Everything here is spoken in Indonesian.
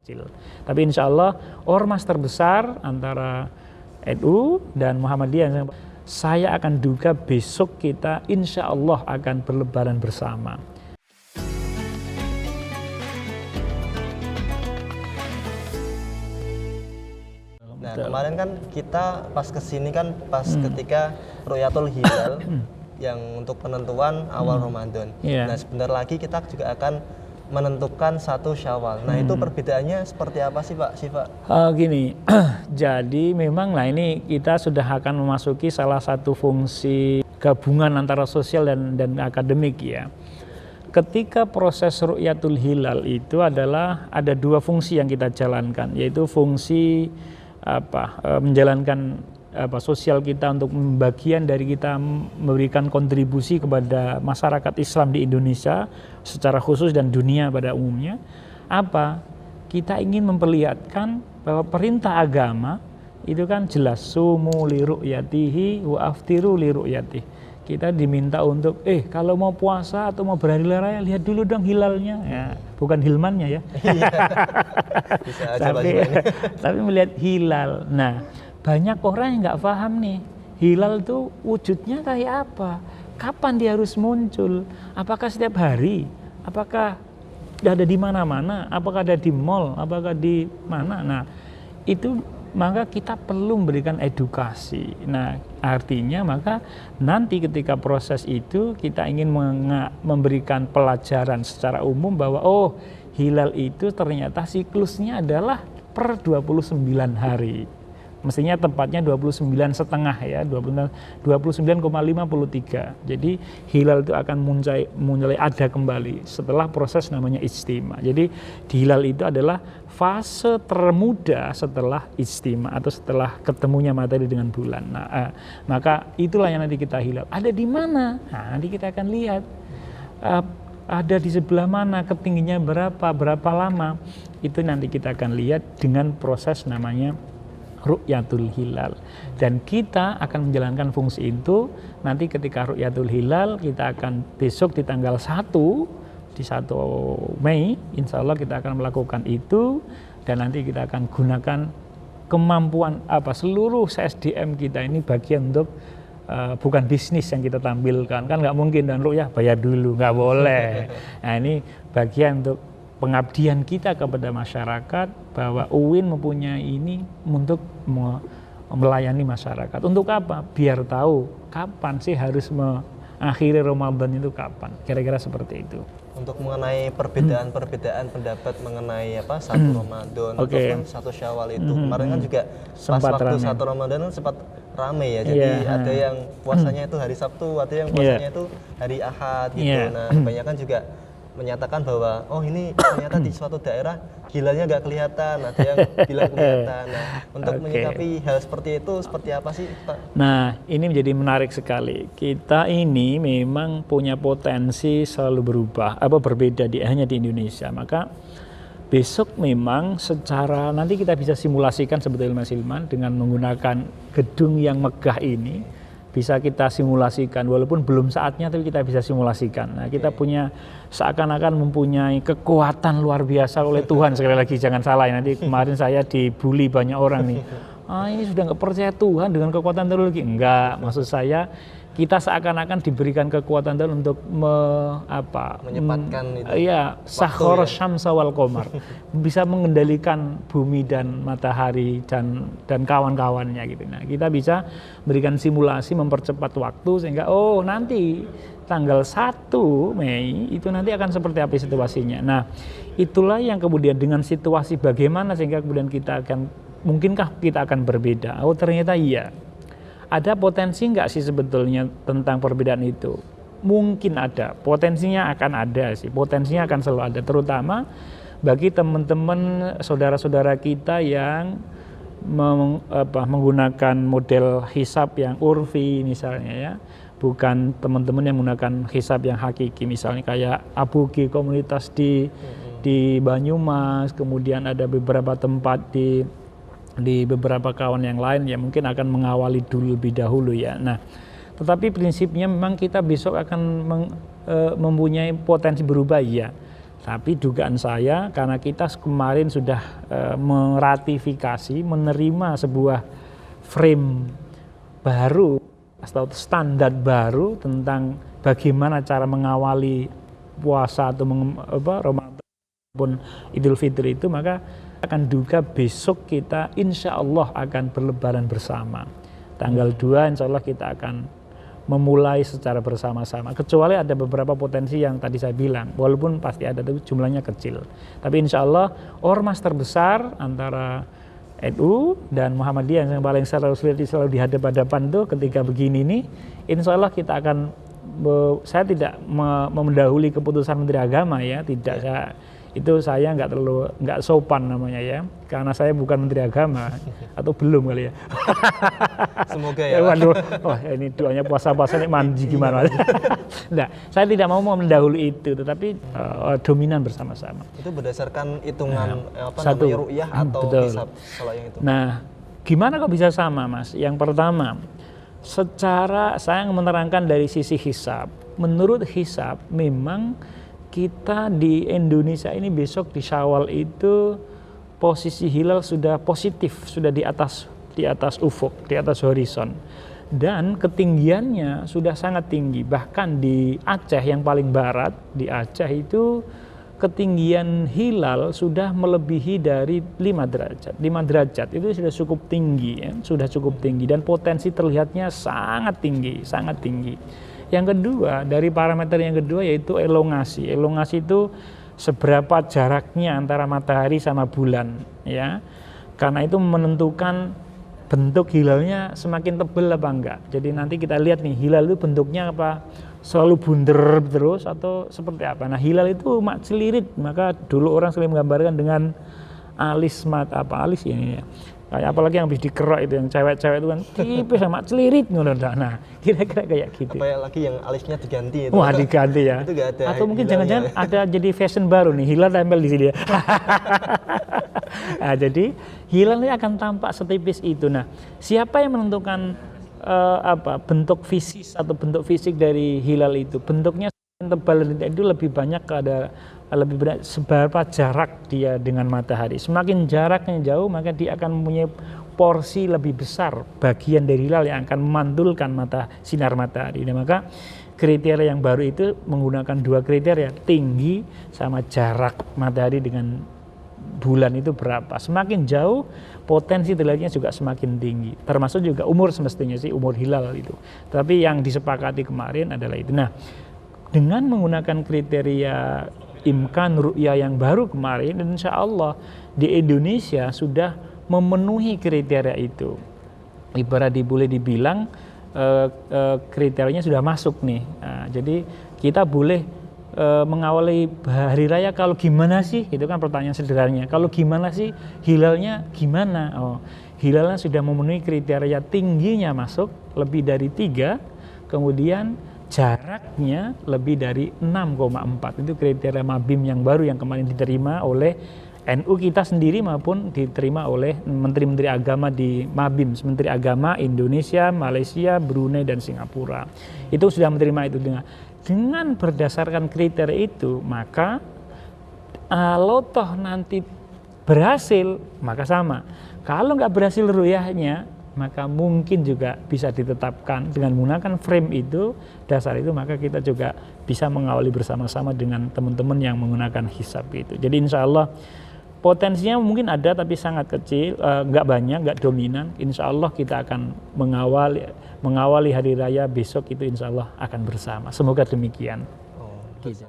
kecil. Tapi insya Allah ormas terbesar antara NU dan Muhammadiyah, saya akan duga besok kita insya Allah akan berlebaran bersama. Nah, kemarin kan kita pas kesini kan pas ketika Ru'yatul Hilal yang untuk penentuan awal Ramadan. Yeah. Nah, sebentar lagi kita juga akan menentukan 1 Syawal. Nah, itu perbedaannya seperti apa sih, Pak Syifa? Gini, jadi memang lah ini kita sudah akan memasuki salah satu fungsi gabungan antara sosial dan akademik ya. Ketika proses Ru'yatul Hilal itu adalah ada 2 fungsi yang kita jalankan, yaitu fungsi menjalankan sosial kita untuk bagian dari kita memberikan kontribusi kepada masyarakat Islam di Indonesia secara khusus dan dunia pada umumnya. Kita ingin memperlihatkan bahwa perintah agama itu kan jelas, sumu li ru'yatihi wa aftiru li ru'yatihi. Kita diminta untuk kalau mau puasa atau mau berhari raya lihat dulu dong hilalnya ya, bukan hilmannya ya. Bisa aja tapi melihat hilal. Nah, banyak orang yang nggak paham nih, hilal itu wujudnya kayak apa, kapan dia harus muncul, apakah setiap hari, apakah ada di mana-mana, apakah ada di mall, apakah di mana. Nah, itu maka kita perlu memberikan edukasi. Nah, artinya maka nanti ketika proses itu kita ingin memberikan pelajaran secara umum bahwa hilal itu ternyata siklusnya adalah per 29 hari. Mestinya tepatnya 29,5 ya, 29,53. Jadi hilal itu akan mulai ada kembali setelah proses namanya ijtima. Jadi di hilal itu adalah fase termuda setelah ijtima atau setelah ketemunya matahari dengan bulan. Nah, maka itulah yang nanti kita hilal. Ada di mana? Nah, nanti kita akan lihat. Ada di sebelah mana, ketingginya berapa lama. Itu nanti kita akan lihat dengan proses namanya Ru'yatul Hilal, dan kita akan menjalankan fungsi itu nanti ketika Ru'yatul Hilal. Kita akan besok di tanggal 1 Mei insya Allah kita akan melakukan itu, dan nanti kita akan gunakan kemampuan seluruh SDM kita ini bagian untuk bukan bisnis yang kita tampilkan, kan nggak mungkin dan ru'yah bayar dulu, nggak boleh. Nah, ini bagian untuk pengabdian kita kepada masyarakat, bahwa UIN mempunyai ini untuk melayani masyarakat. Untuk apa? Biar tahu kapan sih harus mengakhiri Ramadan itu kapan. Kira-kira seperti itu. Untuk mengenai perbedaan pendapat mengenai 1 Ramadan ataupun 1 Syawal itu. Kemarin kan juga sempat pas waktu rame. 1 Ramadan kan sempat rame ya. Jadi ada yang puasanya itu hari Sabtu, ada yang puasanya itu hari Ahad gitu. Nah, kebanyakan juga menyatakan bahwa ini ternyata di suatu daerah hilalnya nggak kelihatan, ada yang bilang kelihatan. Nah, untuk menyikapi hal seperti itu seperti apa sih, Pak? Nah, ini menjadi menarik sekali. Kita ini memang punya potensi selalu berubah, berbeda hanya di Indonesia. Maka besok memang secara nanti kita bisa simulasikan sebetulnya Mas Hilman dengan menggunakan gedung yang megah ini. Bisa kita simulasikan, walaupun belum saatnya tapi kita bisa simulasikan. Nah, kita punya seakan-akan mempunyai kekuatan luar biasa oleh Tuhan. Sekali lagi jangan salah ya, nanti kemarin saya dibully banyak orang nih. Ini sudah nggak percaya Tuhan dengan kekuatan teknologi. Enggak, maksud saya kita seakan-akan diberikan kekuatan Tuhan untuk menyempatkan itu. Iya, sakhara syamsa wal qamar. Bisa mengendalikan bumi dan matahari dan kawan-kawannya gitu. Nah, kita bisa berikan simulasi mempercepat waktu sehingga nanti tanggal 1 Mei itu nanti akan seperti apa situasinya. Nah, itulah yang kemudian dengan situasi bagaimana sehingga kemudian mungkinkah kita akan berbeda. Ternyata iya. Ada potensi nggak sih sebetulnya tentang perbedaan itu? Mungkin ada, potensinya akan ada sih, potensinya akan selalu ada, terutama bagi teman-teman saudara-saudara kita yang menggunakan model hisab yang urfi misalnya ya, bukan teman-teman yang menggunakan hisab yang hakiki, misalnya kayak Abugi komunitas di Banyumas, kemudian ada beberapa tempat di beberapa kawan yang lain yang mungkin akan mengawali dulu lebih dahulu ya. Nah, tetapi prinsipnya memang kita besok akan mempunyai potensi berubah ya. Tapi dugaan saya karena kita kemarin sudah meratifikasi, menerima sebuah frame baru atau standar baru tentang bagaimana cara mengawali puasa atau Ramadan maupun Idul Fitri itu, maka akan duga besok kita insya Allah akan berlebaran bersama. Tanggal 2 insya Allah kita akan memulai secara bersama-sama, kecuali ada beberapa potensi yang tadi saya bilang, walaupun pasti ada tapi jumlahnya kecil. Tapi insya Allah ormas terbesar antara NU dan Muhammadiyah yang paling selalu dihadap-hadapan tuh ketika begini nih, insya Allah kita akan, saya tidak mendahului keputusan Menteri Agama ya, tidak, saya nggak sopan namanya ya, karena saya bukan Menteri Agama atau belum kali ya. Semoga ya. Waduh, ini doanya puasa-puasa ini mandi gimana? Nah, saya tidak mau mendahului itu, tetapi dominan bersama-sama. Itu berdasarkan hitungan namanya ru'yah atau hisab kalau yang itu. Nah, gimana kok bisa sama, Mas? Yang pertama, secara saya menerangkan dari sisi hisab. Menurut hisab, memang kita di Indonesia ini besok di Syawal itu posisi hilal sudah positif, sudah di atas ufuk, di atas horizon, dan ketinggiannya sudah sangat tinggi. Bahkan di Aceh yang paling barat, di Aceh itu ketinggian hilal sudah melebihi dari 5 derajat. 5 derajat itu sudah cukup tinggi ya, sudah cukup tinggi, dan potensi terlihatnya sangat tinggi, sangat tinggi. Yang kedua, dari parameter yang kedua yaitu elongasi. Elongasi itu seberapa jaraknya antara matahari sama bulan ya. Karena itu menentukan bentuk hilalnya semakin tebal apa enggak. Jadi nanti kita lihat nih, hilal itu bentuknya apa? Selalu bunder terus atau seperti apa. Nah, hilal itu mak celirit, maka dulu orang sering menggambarkan dengan alis alis ini ya. Kayak apalagi yang habis dikerok itu, yang cewek-cewek itu kan tipis sama celirit ngono. Nah, kira-kira kayak gitu. Apalagi yang alisnya diganti itu. Wah, diganti ya. Itu gak ada. Atau mungkin jangan-jangan ada jadi fashion baru nih, hilal tempel di sini. Nah, jadi hilal ini akan tampak setipis itu. Nah, siapa yang menentukan bentuk fisik dari hilal itu? Bentuknya tebal dan itu lebih banyak seberapa jarak dia dengan matahari. Semakin jaraknya jauh, maka dia akan mempunyai porsi lebih besar bagian dari hilal yang akan memantulkan sinar matahari. Nah, maka kriteria yang baru itu menggunakan 2 kriteria, tinggi sama jarak matahari dengan bulan itu berapa. Semakin jauh, potensi terlihatnya juga semakin tinggi. Termasuk juga umur, semestinya sih umur hilal itu. Tapi yang disepakati kemarin adalah itu. Nah, dengan menggunakan kriteria imkan ru'ya yang baru kemarin, insya Allah di Indonesia sudah memenuhi kriteria itu. Ibarat boleh dibilang kriterianya sudah masuk nih. Nah, jadi kita boleh mengawali hari raya kalau gimana sih? Itu kan pertanyaan sederhananya. Kalau gimana sih? Hilalnya gimana? Hilalnya sudah memenuhi kriteria, tingginya masuk lebih dari 3, kemudian jaraknya lebih dari 6,4. Itu kriteria Mabim yang baru yang kemarin diterima oleh NU kita sendiri maupun diterima oleh menteri-menteri agama di Mabim, Menteri Agama Indonesia, Malaysia, Brunei dan Singapura. Itu sudah menerima itu. Dengan berdasarkan kriteria itu, maka kalau toh nanti berhasil, maka sama. Kalau nggak berhasil ru'yahnya, maka mungkin juga bisa ditetapkan dengan menggunakan frame itu, dasar itu, maka kita juga bisa mengawali bersama-sama dengan teman-teman yang menggunakan hisab itu. Jadi insya Allah potensinya mungkin ada tapi sangat kecil, nggak banyak, nggak dominan. Insya Allah kita akan mengawali hari raya besok itu insya Allah akan bersama. Semoga demikian. Gitu.